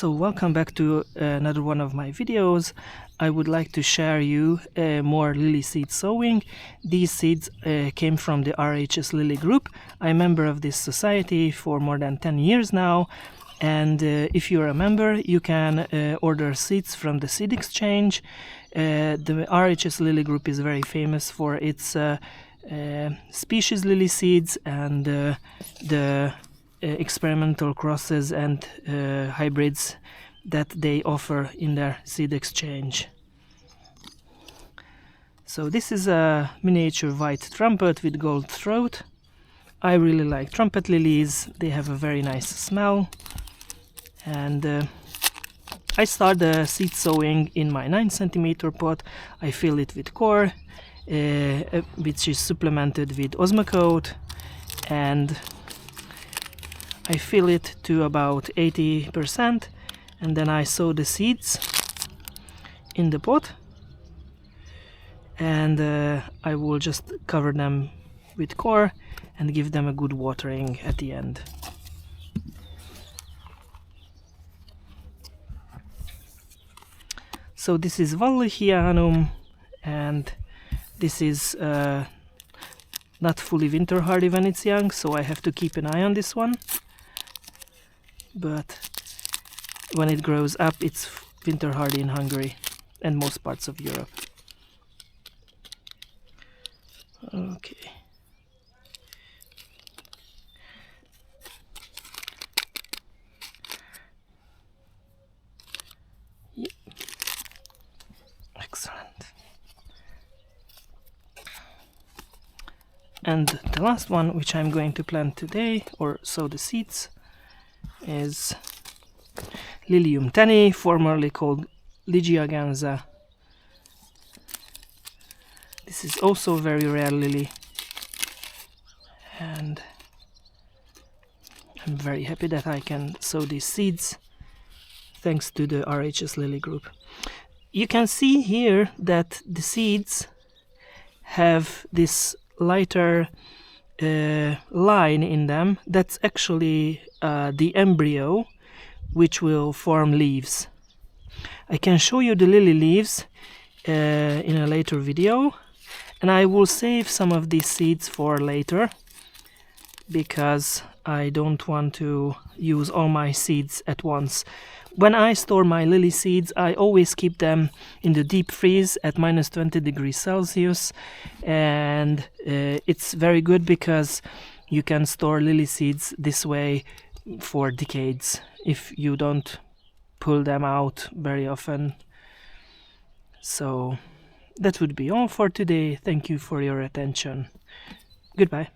So welcome back to another one of my videos. I would like to share you more lily seed sowing. These seeds came from the RHS Lily Group. I'm a member of this society for more than 10 years now, and if you're a member you can order seeds from the Seed Exchange. The RHS Lily Group is very famous for its species lily seeds and the experimental crosses and hybrids that they offer in their Seed Exchange. So this is a miniature white trumpet with gold throat. I really like trumpet lilies, they have a very nice smell, and I start the seed sowing in my 9 cm pot. I fill it with core, which is supplemented with Osmocote, and I fill it to about 80%, and then I sow the seeds in the pot, and I will just cover them with core and give them a good watering at the end. So this is Vallichianum, and this is not fully winter hardy when it's young, so I have to keep an eye on this one. But when it grows up, it's winter hardy in Hungary and most parts of Europe. Okay. Yep. Excellent. And the last one, which I'm going to plant today, or sow the seeds, is Lilium tenni, formerly called Ligiaganza. This is also a very rare lily, and I'm very happy that I can sow these seeds thanks to the RHS Lily Group. You can see here that the seeds have this lighter line in them. That's actually the embryo, which will form leaves. I can show you the lily leaves in a later video, and I will save some of these seeds for later because I don't want to use all my seeds at once. When I store my lily seeds, I always keep them in the deep freeze at -20°C, and it's very good because you can store lily seeds this way for decades if you don't pull them out very often. So that would be all for today. Thank you for your attention. Goodbye.